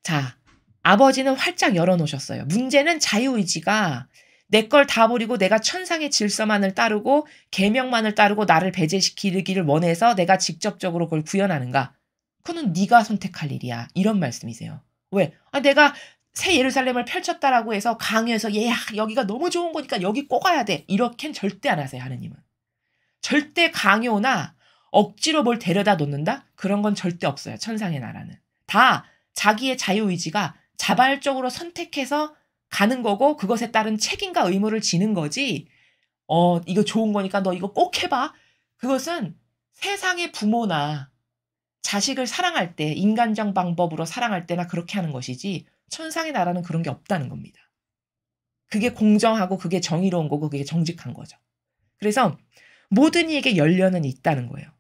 자, 아버지는 활짝 열어놓으셨어요. 문제는 자유의지가 내 걸 다 버리고 내가 천상의 질서만을 따르고 계명만을 따르고 나를 배제시키기를 원해서 내가 직접적으로 그걸 구현하는가? 그거는 네가 선택할 일이야. 이런 말씀이세요. 왜? 내가 새 예루살렘을 펼쳤다라고 해서 강요해서 얘 여기가 너무 좋은 거니까 여기 꼭 가야 돼. 이렇게는 절대 안 하세요. 하느님은. 절대 강요나 억지로 뭘 데려다 놓는다? 그런 건 절대 없어요. 천상의 나라는. 다 자기의 자유의지가 자발적으로 선택해서 가는 거고 그것에 따른 책임과 의무를 지는 거지. 이거 좋은 거니까 너 이거 꼭 해봐. 그것은 세상의 부모나 자식을 사랑할 때 인간적 방법으로 사랑할 때나 그렇게 하는 것이지 천상의 나라는 그런 게 없다는 겁니다. 그게 공정하고 그게 정의로운 거고 그게 정직한 거죠. 그래서 모든 이에게 열려는 있다는 거예요.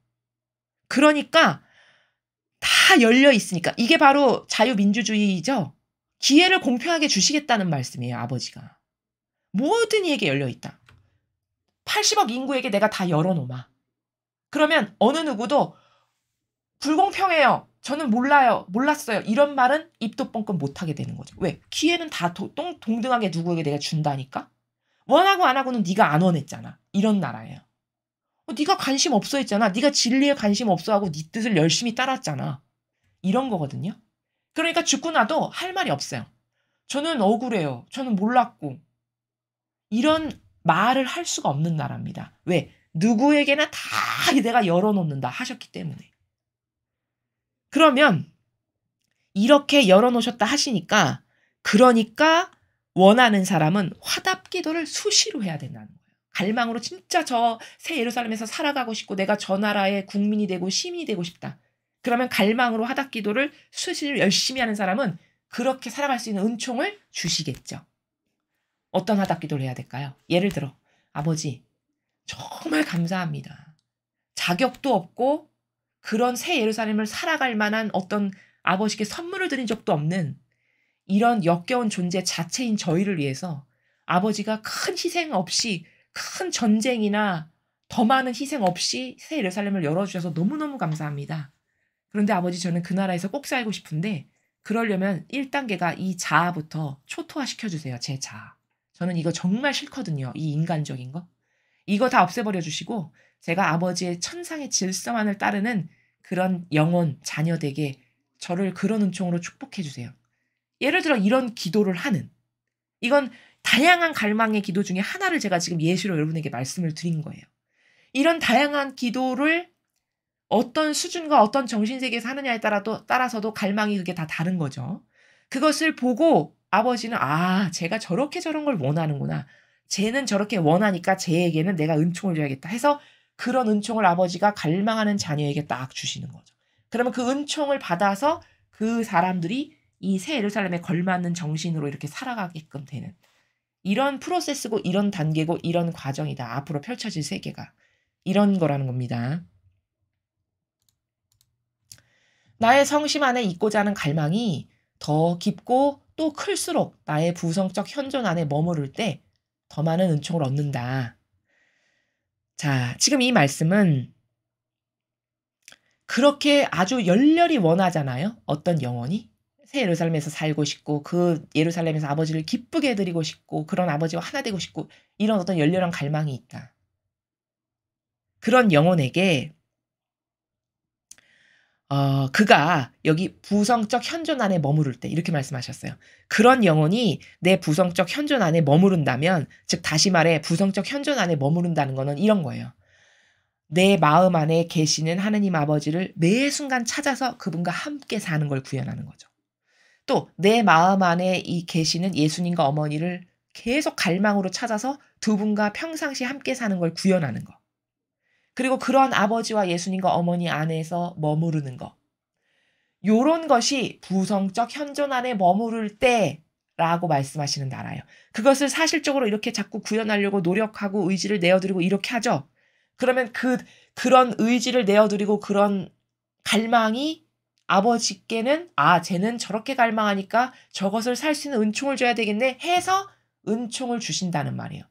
그러니까 다 열려 있으니까 이게 바로 자유민주주의죠. 기회를 공평하게 주시겠다는 말씀이에요. 아버지가. 모든 이에게 열려 있다. 80억 인구에게 내가 다 열어놓아. 그러면 어느 누구도 불공평해요. 저는 몰라요. 몰랐어요. 이런 말은 입도 뻥끗 못하게 되는 거죠. 왜? 기회는 다 동등하게 누구에게 내가 준다니까? 원하고 안 하고는 네가 안 원했잖아. 이런 나라예요. 네가 관심 없어 했잖아. 네가 진리에 관심 없어 하고 네 뜻을 열심히 따랐잖아. 이런 거거든요. 그러니까 죽고 나도 할 말이 없어요. 저는 억울해요. 저는 몰랐고. 이런 말을 할 수가 없는 나라입니다. 왜? 누구에게나 다 내가 열어놓는다 하셨기 때문에. 그러면 이렇게 열어놓으셨다 하시니까 그러니까 원하는 사람은 화답기도를 수시로 해야 된다는 거예요. 갈망으로 진짜 저 새 예루살렘에서 살아가고 싶고 내가 저 나라의 국민이 되고 시민이 되고 싶다. 그러면 갈망으로 화답기도를 수시로 열심히 하는 사람은 그렇게 살아갈 수 있는 은총을 주시겠죠. 어떤 화답기도를 해야 될까요? 예를 들어 아버지 정말 감사합니다. 자격도 없고 그런 새 예루살렘을 살아갈 만한 어떤 아버지께 선물을 드린 적도 없는 이런 역겨운 존재 자체인 저희를 위해서 아버지가 큰 희생 없이 큰 전쟁이나 더 많은 희생 없이 새 예루살렘을 열어주셔서 너무너무 감사합니다. 그런데 아버지 저는 그 나라에서 꼭 살고 싶은데 그러려면 1단계가 이 자아부터 초토화시켜주세요. 제 자아. 저는 이거 정말 싫거든요. 이 인간적인 거. 이거 다 없애버려 주시고 제가 아버지의 천상의 질서만을 따르는 그런 영혼, 자녀되게 저를 그런 은총으로 축복해 주세요. 예를 들어 이런 기도를 하는 이건 다양한 갈망의 기도 중에 하나를 제가 지금 예시로 여러분에게 말씀을 드린 거예요. 이런 다양한 기도를 어떤 수준과 어떤 정신세계에서 하느냐에 따라서도 갈망이 그게 다 다른 거죠. 그것을 보고 아버지는 제가 저렇게 저런 걸 원하는구나. 쟤는 저렇게 원하니까 쟤에게는 내가 은총을 줘야겠다 해서 그런 은총을 아버지가 갈망하는 자녀에게 딱 주시는 거죠. 그러면 그 은총을 받아서 그 사람들이 이 새 예루살렘에 걸맞는 정신으로 이렇게 살아가게끔 되는 이런 프로세스고 이런 단계고 이런 과정이다. 앞으로 펼쳐질 세계가. 이런 거라는 겁니다. 나의 성심 안에 있고자 하는 갈망이 더 깊고 또 클수록 나의 부성적 현존 안에 머무를 때 더 많은 은총을 얻는다. 자, 지금 이 말씀은 그렇게 아주 열렬히 원하잖아요. 어떤 영혼이 새 예루살렘에서 살고 싶고 그 예루살렘에서 아버지를 기쁘게 해드리고 싶고 그런 아버지와 하나 되고 싶고 이런 어떤 열렬한 갈망이 있다. 그런 영혼에게 그가 여기 부성적 현존 안에 머무를 때 이렇게 말씀하셨어요. 그런 영혼이 내 부성적 현존 안에 머무른다면 즉 다시 말해 부성적 현존 안에 머무른다는 거는 이런 거예요. 내 마음 안에 계시는 하느님 아버지를 매 순간 찾아서 그분과 함께 사는 걸 구현하는 거죠. 또 내 마음 안에 이 계시는 예수님과 어머니를 계속 갈망으로 찾아서 두 분과 평상시 함께 사는 걸 구현하는 거. 그리고 그런 아버지와 예수님과 어머니 안에서 머무르는 거. 요런 것이 부성적 현존 안에 머무를 때라고 말씀하시는 나라예요. 그것을 사실적으로 이렇게 자꾸 구현하려고 노력하고 의지를 내어드리고 이렇게 하죠. 그러면 그런 의지를 내어드리고 그런 갈망이 아버지께는 '아 쟤는 저렇게 갈망하니까 저것을 살 수 있는 은총을 줘야 되겠네.' 해서 은총을 주신다는 말이에요.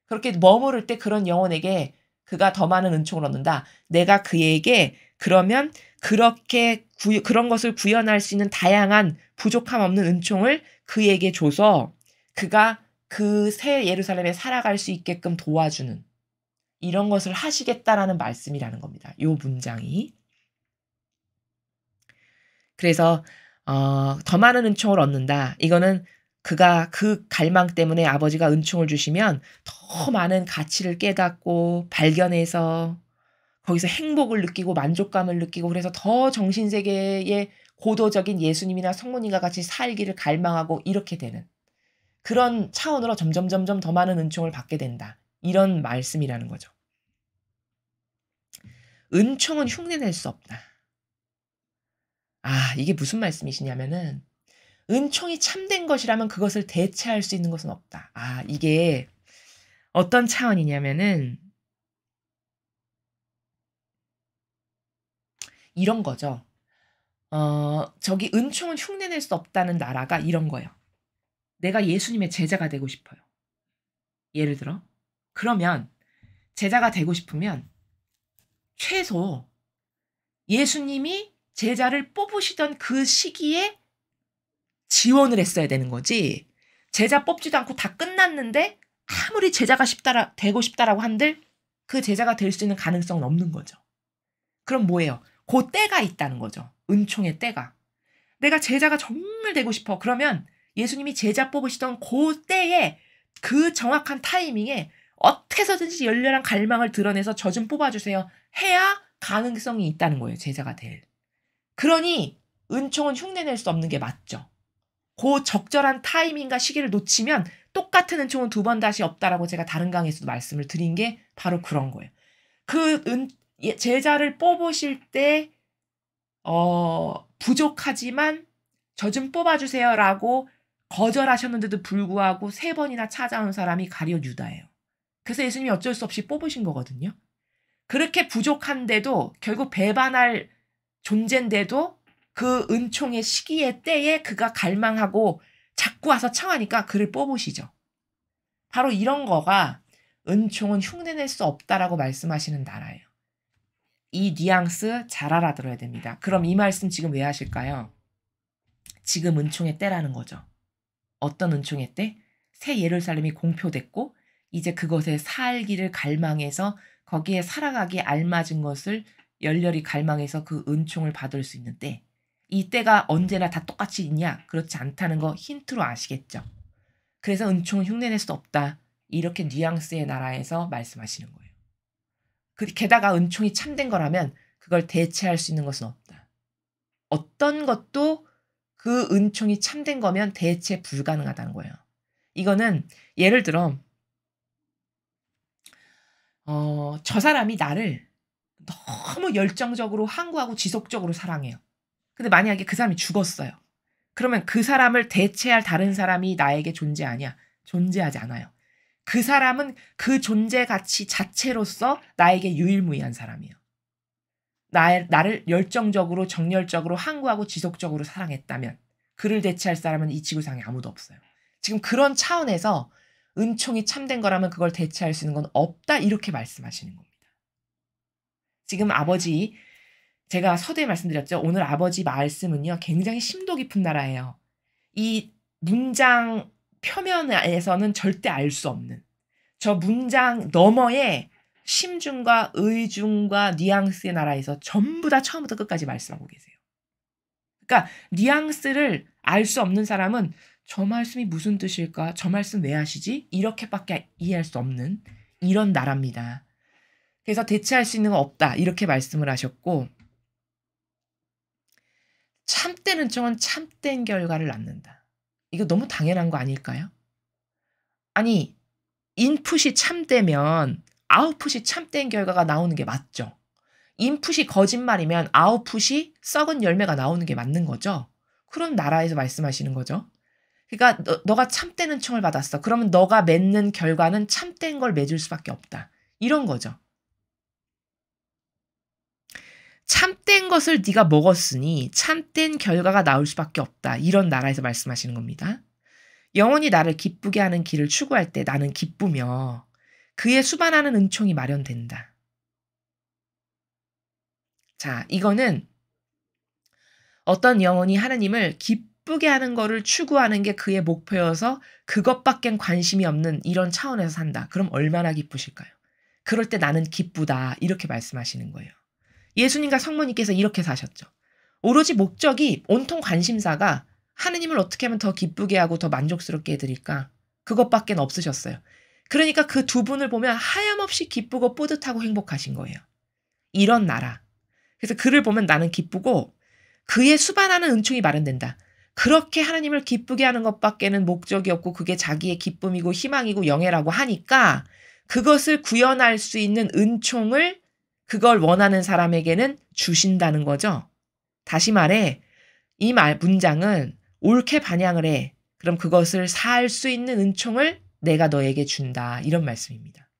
그렇게 머무를 때 그런 영혼에게 그가 더 많은 은총을 얻는다. 내가 그에게 그러면 그렇게 그런 것을 구현할 수 있는 다양한 부족함 없는 은총을 그에게 줘서 그가 그 새 예루살렘에 살아갈 수 있게끔 도와주는 이런 것을 하시겠다라는 말씀이라는 겁니다. 요 문장이. 그래서 더 많은 은총을 얻는다. 이거는 그가 그 갈망 때문에 아버지가 은총을 주시면 더 많은 가치를 깨닫고 발견해서 거기서 행복을 느끼고 만족감을 느끼고 그래서 더 정신세계의 고도적인 예수님이나 성모님과 같이 살기를 갈망하고 이렇게 되는 그런 차원으로 점점 더 많은 은총을 받게 된다. 이런 말씀이라는 거죠. 은총은 흉내낼 수 없다. 이게 무슨 말씀이시냐면은 은총이 참된 것이라면 그것을 대체할 수 있는 것은 없다. 이게 어떤 차원이냐면은 이런 거죠. 저기 은총은 흉내낼 수 없다는 나라가 이런 거예요. 내가 예수님의 제자가 되고 싶어요. 예를 들어. 그러면 제자가 되고 싶으면 최소 예수님이 제자를 뽑으시던 그 시기에 지원을 했어야 되는 거지. 제자 뽑지도 않고 다 끝났는데 아무리 제자가 되고 싶다라고 한들 그 제자가 될 수 있는 가능성은 없는 거죠. 그럼 뭐예요? 그 때가 있다는 거죠. 은총의 때가. 내가 제자가 정말 되고 싶어. 그러면 예수님이 제자 뽑으시던 그 때에 그 정확한 타이밍에 어떻게 해서든지 열렬한 갈망을 드러내서 저 좀 뽑아주세요. 해야 가능성이 있다는 거예요. 제자가 될. 그러니 은총은 흉내낼 수 없는 게 맞죠. 그 적절한 타이밍과 시기를 놓치면 똑같은 은총은 두 번 다시 없다라고 제가 다른 강의에서도 말씀을 드린 게 바로 그런 거예요. 제자를 뽑으실 때 부족하지만 저 좀 뽑아주세요라고 거절하셨는데도 불구하고 3번이나 찾아온 사람이 가룟 유다예요. 그래서 예수님이 어쩔 수 없이 뽑으신 거거든요. 그렇게 부족한데도 결국 배반할 존재인데도 그 은총의 시기의 때에 그가 갈망하고 자꾸 와서 청하니까 그를 뽑으시죠. 바로 이런 거가 은총은 흉내낼 수 없다라고 말씀하시는 나라예요. 이 뉘앙스 잘 알아들어야 됩니다. 그럼 이 말씀 지금 왜 하실까요? 지금 은총의 때라는 거죠. 어떤 은총의 때? 새 예루살렘이 공표됐고 이제 그것에 살기를 갈망해서 거기에 살아가기에 알맞은 것을 열렬히 갈망해서 그 은총을 받을 수 있는 때. 이 때가 언제나 다 똑같이 있냐? 그렇지 않다는 거 힌트로 아시겠죠? 그래서 은총은 흉내낼 수 없다. 이렇게 뉘앙스의 나라에서 말씀하시는 거예요. 게다가 은총이 참된 거라면 그걸 대체할 수 있는 것은 없다. 어떤 것도 그 은총이 참된 거면 대체 불가능하다는 거예요. 이거는 예를 들어 저 사람이 나를 너무 열정적으로 항구하고 지속적으로 사랑해요. 근데 만약에 그 사람이 죽었어요. 그러면 그 사람을 대체할 다른 사람이 나에게 존재하냐? 존재하지 않아요. 그 사람은 그 존재 가치 자체로서 나에게 유일무이한 사람이에요. 나를 열정적으로 정열적으로 항구하고 지속적으로 사랑했다면 그를 대체할 사람은 이 지구상에 아무도 없어요. 지금 그런 차원에서 은총이 참된 거라면 그걸 대체할 수 있는 건 없다 이렇게 말씀하시는 겁니다. 지금 아버지 제가 서두에 말씀드렸죠. 오늘 아버지 말씀은요. 굉장히 심도 깊은 나라예요. 이 문장 표면에서는 절대 알 수 없는 저 문장 너머의 심중과 의중과 뉘앙스의 나라에서 전부 다 처음부터 끝까지 말씀하고 계세요. 그러니까 뉘앙스를 알 수 없는 사람은 저 말씀이 무슨 뜻일까? 저 말씀 왜 하시지? 이렇게밖에 이해할 수 없는 이런 나라입니다. 그래서 대체할 수 있는 건 없다. 이렇게 말씀을 하셨고 참된 은총은 참된 결과를 낳는다. 이거 너무 당연한 거 아닐까요? 아니, 인풋이 참되면 아웃풋이 참된 결과가 나오는 게 맞죠. 인풋이 거짓말이면 아웃풋이 썩은 열매가 나오는 게 맞는 거죠. 그런 나라에서 말씀하시는 거죠. 그러니까 너가 참된 은총을 받았어. 그러면 너가 맺는 결과는 참된 걸 맺을 수밖에 없다. 이런 거죠. 참된 것을 네가 먹었으니 참된 결과가 나올 수밖에 없다. 이런 나라에서 말씀하시는 겁니다. 영원히 나를 기쁘게 하는 길을 추구할 때 나는 기쁘며 그의 수반하는 은총이 마련된다. 자, 이거는 어떤 영혼이 하나님을 기쁘게 하는 거를 추구하는 게 그의 목표여서 그것밖엔 관심이 없는 이런 차원에서 산다. 그럼 얼마나 기쁘실까요? 그럴 때 나는 기쁘다. 이렇게 말씀하시는 거예요. 예수님과 성모님께서 이렇게 사셨죠. 오로지 목적이 온통 관심사가 하느님을 어떻게 하면 더 기쁘게 하고 더 만족스럽게 해드릴까? 그것밖엔 없으셨어요. 그러니까 그 두 분을 보면 하염없이 기쁘고 뿌듯하고 행복하신 거예요. 이런 나라. 그래서 그를 보면 나는 기쁘고 그의 수반하는 은총이 마련된다. 그렇게 하나님을 기쁘게 하는 것밖에는 목적이 없고 그게 자기의 기쁨이고 희망이고 영예라고 하니까 그것을 구현할 수 있는 은총을 그걸 원하는 사람에게는 주신다는 거죠. 다시 말해 이 문장은 옳게 반향을 해. 그럼 그것을 살 수 있는 은총을 내가 너에게 준다. 이런 말씀입니다.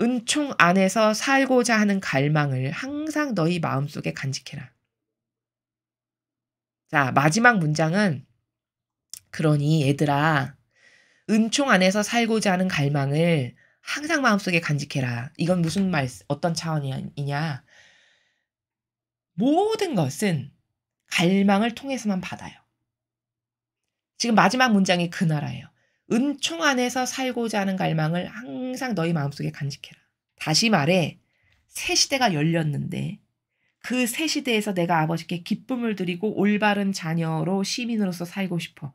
은총 안에서 살고자 하는 갈망을 항상 너희 마음속에 간직해라. 자, 마지막 문장은 그러니 얘들아 은총 안에서 살고자 하는 갈망을 항상 마음속에 간직해라. 이건 무슨 어떤 차원이냐. 모든 것은 갈망을 통해서만 받아요. 지금 마지막 문장이 그 나라예요. 은총 안에서 살고자 하는 갈망을 항상 너희 마음속에 간직해라. 다시 말해 새 시대가 열렸는데 그 새 시대에서 내가 아버지께 기쁨을 드리고 올바른 자녀로 시민으로서 살고 싶어.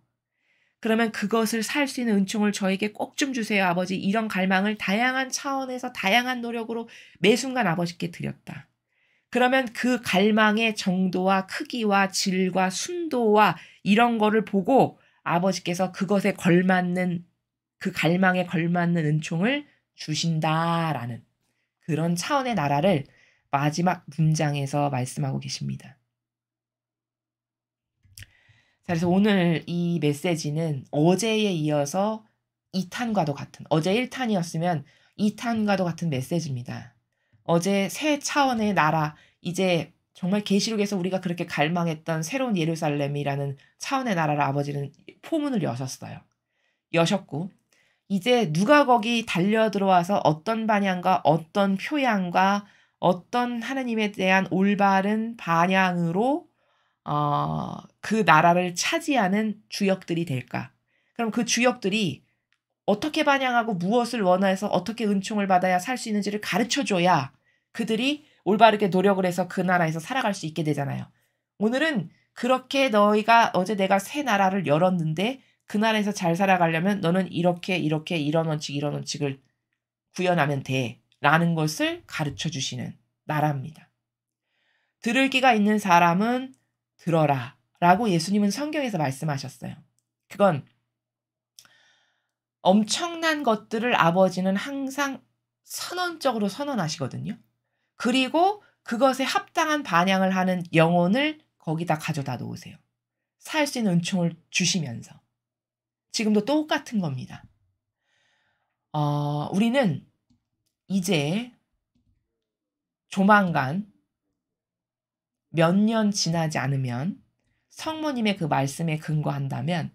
그러면 그것을 살 수 있는 은총을 저에게 꼭 좀 주세요, 아버지. 이런 갈망을 다양한 차원에서 다양한 노력으로 매 순간 아버지께 드렸다. 그러면 그 갈망의 정도와 크기와 질과 순도와 이런 거를 보고 아버지께서 그것에 걸맞는 그 갈망에 걸맞는 은총을 주신다라는 그런 차원의 나라를 마지막 문장에서 말씀하고 계십니다. 자, 그래서 오늘 이 메시지는 어제에 이어서 2탄과도 같은, 어제 1탄이었으면 2탄과도 같은 메시지입니다. 어제 새 차원의 나라, 이제 정말 계시록에서 우리가 그렇게 갈망했던 새로운 예루살렘이라는 차원의 나라를 아버지는 포문을 여셨어요. 여셨고 이제 누가 거기 달려들어와서 어떤 반향과 어떤 표양과 어떤 하나님에 대한 올바른 반향으로 그 나라를 차지하는 주역들이 될까? 그럼 그 주역들이 어떻게 반향하고 무엇을 원해서 어떻게 은총을 받아야 살 수 있는지를 가르쳐줘야 그들이 올바르게 노력을 해서 그 나라에서 살아갈 수 있게 되잖아요. 오늘은 그렇게 너희가 어제 내가 새 나라를 열었는데 그 나라에서 잘 살아가려면 너는 이렇게 이런 원칙을 구현하면 돼 라는 것을 가르쳐주시는 나라입니다. 들을 귀가 있는 사람은 들어라 라고 예수님은 성경에서 말씀하셨어요. 그건 엄청난 것들을 아버지는 항상 선언적으로 선언하시거든요. 그리고 그것에 합당한 반향을 하는 영혼을 거기다 가져다 놓으세요. 살 수 있는 은총을 주시면서. 지금도 똑같은 겁니다. 우리는 이제 조만간 몇 년 지나지 않으면 성모님의 그 말씀에 근거한다면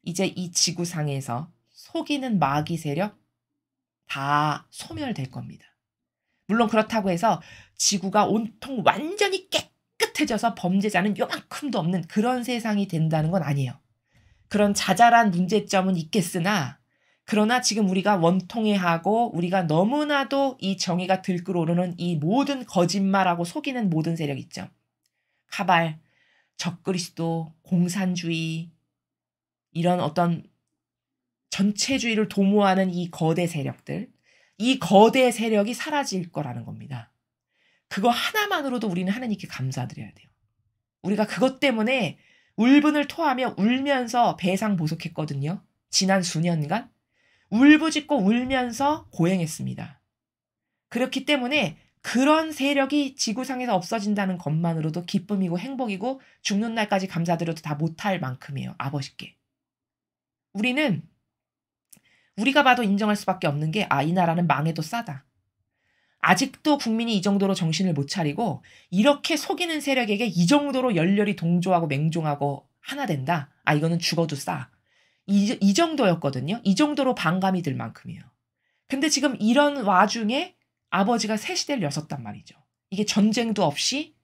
이제 이 지구상에서 속이는 마귀 세력 다 소멸될 겁니다. 물론 그렇다고 해서 지구가 온통 완전히 깨끗해져서 범죄자는 요만큼도 없는 그런 세상이 된다는 건 아니에요. 그런 자잘한 문제점은 있겠으나 그러나 지금 우리가 원통해하고 우리가 너무나도 이 정의가 들끓어오르는 이 모든 거짓말하고 속이는 모든 세력 있죠. 카발, 적그리스도, 공산주의 이런 어떤 전체주의를 도모하는 이 거대 세력들, 이 거대 세력이 사라질 거라는 겁니다. 그거 하나만으로도 우리는 하나님께 감사드려야 돼요. 우리가 그것 때문에 울분을 토하며 울면서 배상보속했거든요. 지난 수년간 울부짖고 울면서 고행했습니다. 그렇기 때문에 그런 세력이 지구상에서 없어진다는 것만으로도 기쁨이고 행복이고 죽는 날까지 감사드려도 다 못할 만큼이에요. 아버지께. 우리는 우리가 봐도 인정할 수밖에 없는 게 이 나라는 망해도 싸다. 아직도 국민이 이 정도로 정신을 못 차리고 이렇게 속이는 세력에게 이 정도로 열렬히 동조하고 맹종하고 하나 된다. 이거는 죽어도 싸. 이 정도였거든요. 이 정도로 반감이 들 만큼이에요. 근데 지금 이런 와중에 아버지가 새 시대를 여섰단 말이죠. 이게 전쟁도 없이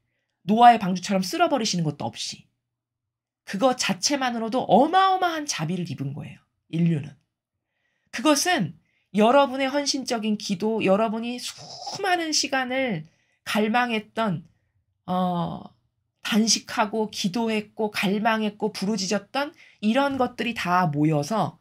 노아의 방주처럼 쓸어버리시는 것도 없이. 그거 자체만으로도 어마어마한 자비를 입은 거예요. 인류는. 그것은 여러분의 헌신적인 기도, 여러분이 수많은 시간을 갈망했던 단식하고 기도했고 갈망했고 부르짖었던 이런 것들이 다 모여서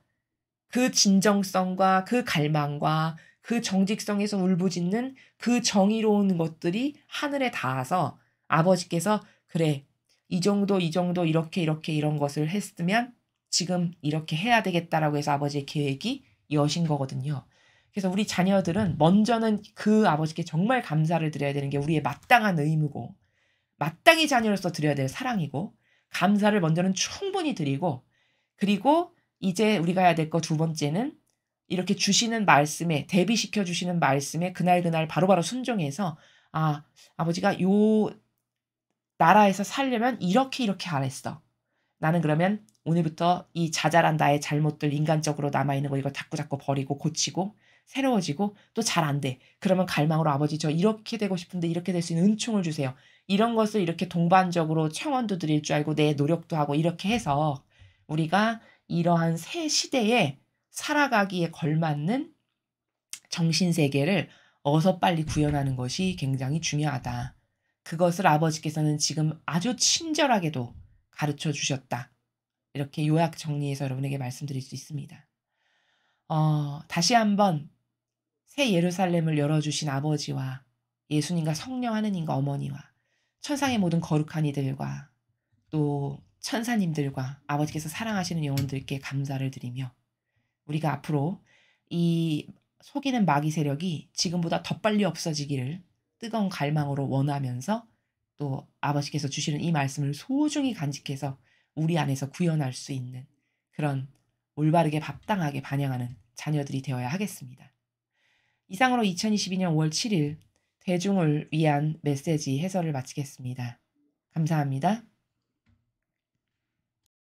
그 진정성과 그 갈망과 그 정직성에서 울부짖는 그 정의로운 것들이 하늘에 닿아서 아버지께서 그래 이 정도 이렇게 이런 것을 했으면 지금 이렇게 해야 되겠다라고 해서 아버지의 계획이 여신 거거든요. 그래서 우리 자녀들은 먼저는 그 아버지께 정말 감사를 드려야 되는 게 우리의 마땅한 의무고 마땅히 자녀로서 드려야 될 사랑이고 감사를 먼저는 충분히 드리고 그리고 이제 우리가 해야 될 거 두 번째는 이렇게 주시는 말씀에 대비시켜 주시는 말씀에 그날 바로바로 순종해서 아버지가 요 나라에서 살려면 이렇게 하랬어. 나는 그러면 오늘부터 이 자잘한 나의 잘못들 인간적으로 남아있는 거 이거 자꾸 버리고 고치고 새로워지고 또 잘 안 돼. 그러면 갈망으로 아버지 저 이렇게 되고 싶은데 이렇게 될 수 있는 은총을 주세요. 이런 것을 이렇게 동반적으로 청원도 드릴 줄 알고 내 노력도 하고 이렇게 해서 우리가 이러한 새 시대에 살아가기에 걸맞는 정신세계를 어서 빨리 구현하는 것이 굉장히 중요하다. 그것을 아버지께서는 지금 아주 친절하게도 가르쳐 주셨다. 이렇게 요약 정리해서 여러분에게 말씀드릴 수 있습니다. 다시 한번 새 예루살렘을 열어주신 아버지와 예수님과 성령 하느님과 어머니와 천상의 모든 거룩한 이들과 또 천사님들과 아버지께서 사랑하시는 영혼들께 감사를 드리며 우리가 앞으로 이 속이는 마귀 세력이 지금보다 더 빨리 없어지기를 뜨거운 갈망으로 원하면서 또 아버지께서 주시는 이 말씀을 소중히 간직해서 우리 안에서 구현할 수 있는 그런 올바르게 합당하게 반영하는 자녀들이 되어야 하겠습니다. 이상으로 2022년 5월 7일 대중을 위한 메시지 해설을 마치겠습니다. 감사합니다.